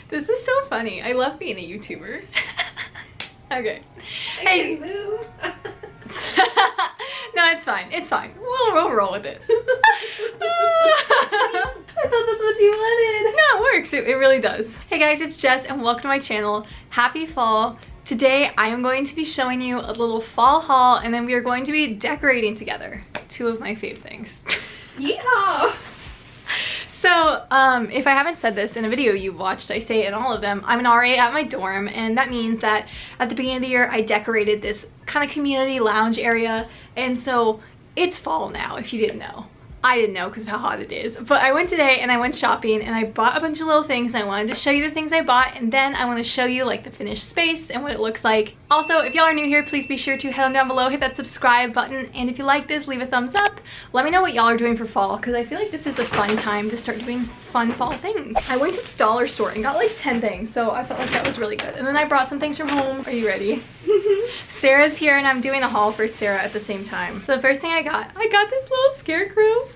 This is so funny. I love being a YouTuber. Okay. Hey. No, it's fine. It's fine. We'll roll with it. I thought that's what you wanted. No, it works. It really does. Hey guys, it's Jess and welcome to my channel. Happy fall. Today I am going to be showing you a little fall haul and then we are going to be decorating together. Two of my fave things. Yeah. So, if I haven't said this in a video you've watched, I say it in all of them, I'm an RA at my dorm, and that means that at the beginning of the year, I decorated this kind of community lounge area, and so it's fall now, if you didn't know. I didn't know because of how hot it is, but I went today and I went shopping and I bought a bunch of little things and I wanted to show you the things I bought, and then I want to show you like the finished space and what it looks like. Also, if y'all are new here, please be sure to head on down below, hit that subscribe button, and if you like this, leave a thumbs up. Let me know what y'all are doing for fall because I feel like this is a fun time to start doing fun fall things. I went to the dollar store and got like 10 things, so I felt like that was really good. And then I brought some things from home. Are you ready? Sarah's here and I'm doing a haul for Sarah at the same time. So the first thing I got this little scarecrow.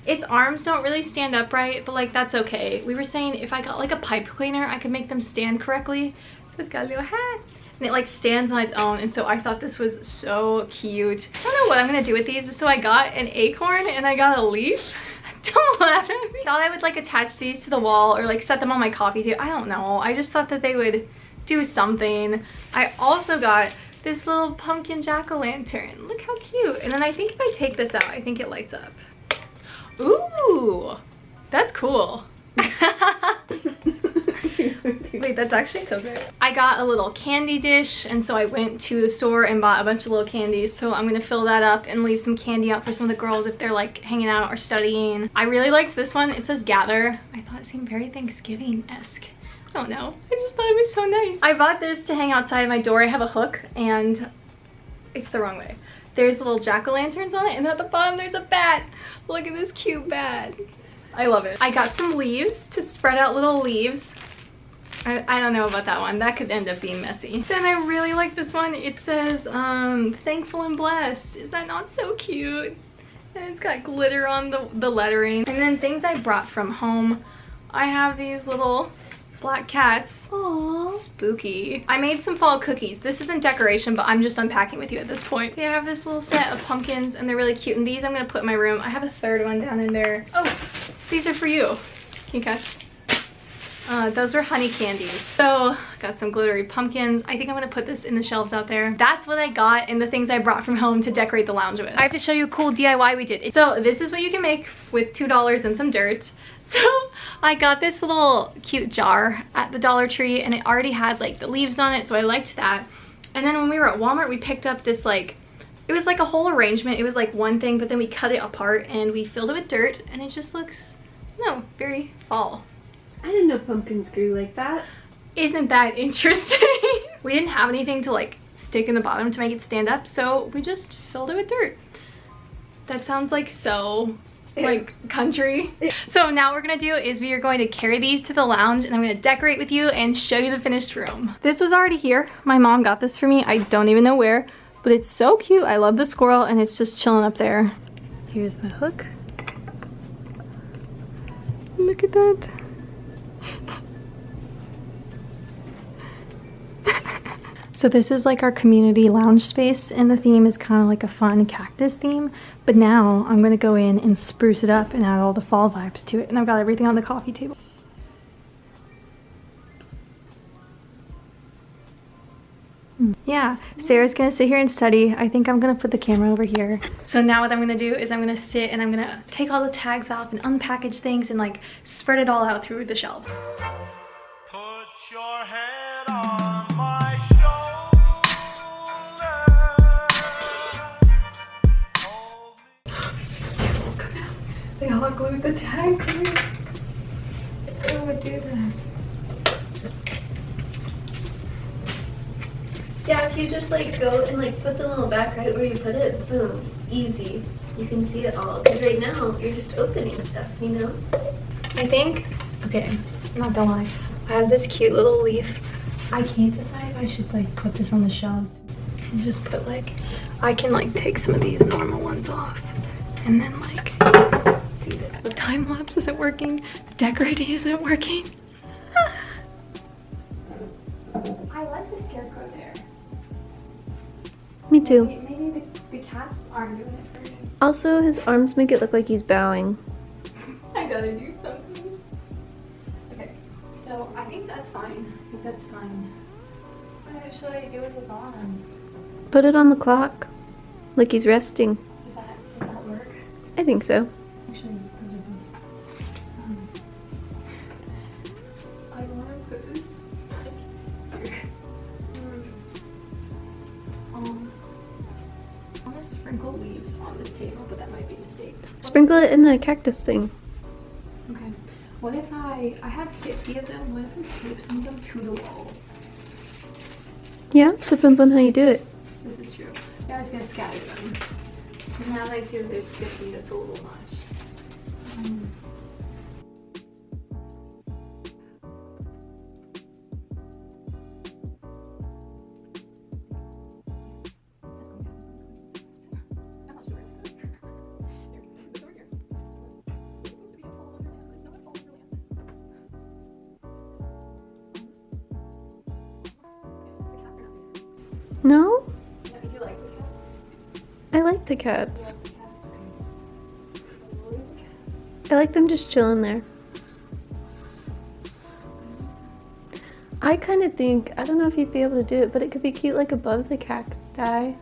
Its arms don't really stand upright, but like that's okay. We were saying if I got like a pipe cleaner, I could make them stand correctly. So it's got a little hat and it like stands on its own, and so I thought this was so cute. I don't know what I'm gonna do with these, but so I got an acorn and I got a leaf. Don't laugh at me. I thought I would like attach these to the wall or like set them on my coffee table. I don't know. I just thought that they would do something. I also got this little pumpkin jack-o'-lantern. Look how cute. And then I think if I take this out, I think it lights up. Ooh, that's cool. Wait, that's actually so good. I got a little candy dish, and so I went to the store and bought a bunch of little candies. So I'm gonna fill that up and leave some candy out for some of the girls if they're like hanging out or studying. I really liked this one. It says gather. I thought it seemed very Thanksgiving-esque. I don't know. I just thought it was so nice. I bought this to hang outside my door. I have a hook and it's the wrong way. There's little jack-o'-lanterns on it, and at the bottom there's a bat. Look at this cute bat. I love it. I got some leaves to spread out little leaves. I don't know about that one. That could end up being messy. Then I really like this one. It says, thankful and blessed. Is that not so cute? And it's got glitter on the lettering. And then things I brought from home. I have these little black cats. Aww. Spooky. I made some fall cookies. This isn't decoration, but I'm just unpacking with you at this point. They have this little set of pumpkins and they're really cute, and these I'm gonna put in my room. I have a third one down in there. Oh, these are for you. Can you catch? Those were honey candies. So, got some glittery pumpkins. I think I'm gonna put this in the shelves out there. That's what I got and the things I brought from home to decorate the lounge with. I have to show you a cool DIY we did. So this is what you can make with $2 and some dirt. So I got this little cute jar at the Dollar Tree and it already had like the leaves on it, so I liked that. And then when we were at Walmart, we picked up this like, it was like a whole arrangement. It was like one thing, but then we cut it apart and we filled it with dirt and it just looks, no, very fall. I didn't know pumpkins grew like that. Isn't that interesting? We didn't have anything to like stick in the bottom to make it stand up, so we just filled it with dirt. That sounds like so like country. So now what we're gonna do is we are going to carry these to the lounge and I'm gonna decorate with you and show you the finished room. This was already here. My mom got this for me. I don't even know where, but it's so cute. I love the squirrel and it's just chilling up there. Here's the hook. Look at that. So this is like our community lounge space, and the theme is kind of like a fun cactus theme, but now I'm gonna go in and spruce it up and add all the fall vibes to it, and I've got everything on the coffee table. Yeah, Sarah's gonna sit here and study. I think I'm gonna put the camera over here. So now what I'm gonna do is I'm gonna sit and I'm gonna take all the tags off and unpackage things and like spread it all out through the shelf. Put your head on my shoulder. They all glued the tags. Who would do that? Yeah, if you just like go and like put the little back right where you put it, boom, easy. You can see it all. Because right now, you're just opening stuff, you know? I think, okay, not gonna lie, I have this cute little leaf. I can't decide if I should like put this on the shelves and just put like, I can like take some of these normal ones off and then like do this. The time lapse isn't working, the decorating isn't working. I like the scarecrow there. Me too. Maybe the cats aren't doing it for me. Also, his arms make it look like he's bowing. I gotta do something. Okay, so I think that's fine. I think that's fine. What should I do with his arms? Put it on the clock, like he's resting. Does that work? I think so. Actually, those are both. I want to put this like here. I want to sprinkle leaves on this table, but that might be a mistake. Sprinkle it in the cactus thing. Okay. What if I have 50 of them? What if I tape some of them to the wall? Yeah, depends on how you do it. This is true. Yeah, I was gonna scatter them. Because now that I see that there's 50, that's a little much. No? Yeah, you like the cats? I like the cats. Okay. I like them just chilling there. I kind of think, I don't know if you'd be able to do it, but it could be cute like above the cacti.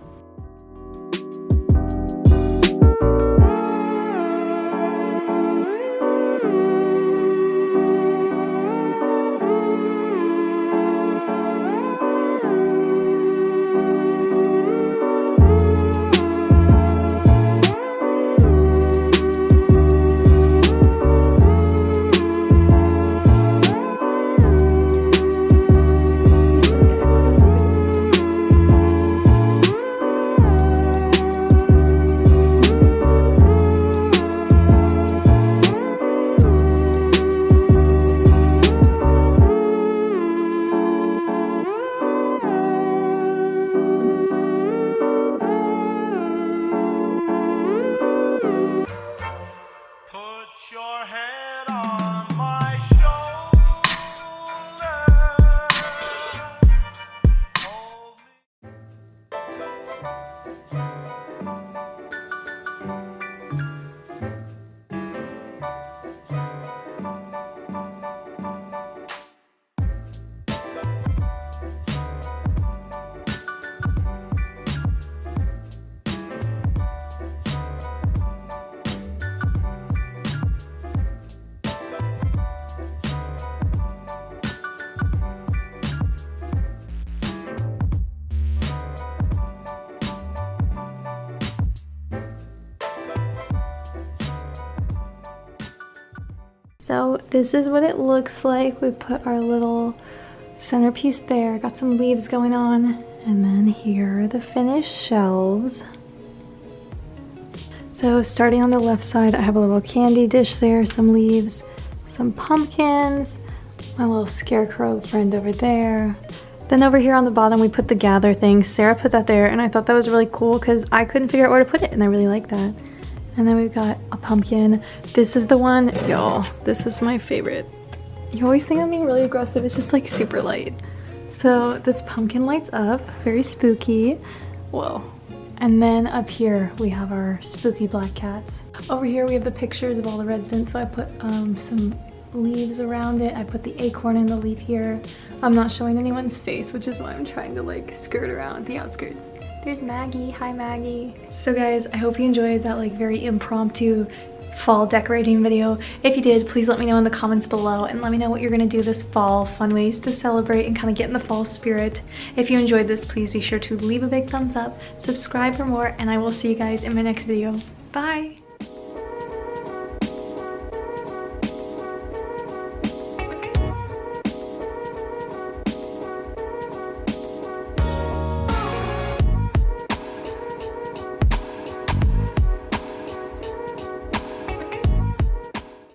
Put your head on my shoulder. Hold me. So this is what it looks like. We put our little centerpiece there, got some leaves going on, and then here are the finished shelves. So starting on the left side, I have a little candy dish there, some leaves, some pumpkins, my little scarecrow friend over there. Then over here on the bottom, we put the gather thing. Sarah put that there, and I thought that was really cool because I couldn't figure out where to put it, and I really like that. And then we've got a pumpkin. This is the one, y'all, this is my favorite. You always think I'm being really aggressive, it's just like super light. So this pumpkin lights up, very spooky. Whoa. And then up here, we have our spooky black cats. Over here, we have the pictures of all the residents. So I put some leaves around it. I put the acorn in the leaf here. I'm not showing anyone's face, which is why I'm trying to like skirt around the outskirts. There's Maggie. Hi, Maggie. So guys, I hope you enjoyed that like very impromptu fall decorating video. If you did, please let me know in the comments below and let me know what you're gonna do this fall, fun ways to celebrate and kind of get in the fall spirit. If you enjoyed this, please be sure to leave a big thumbs up, subscribe for more, and I will see you guys in my next video. Bye.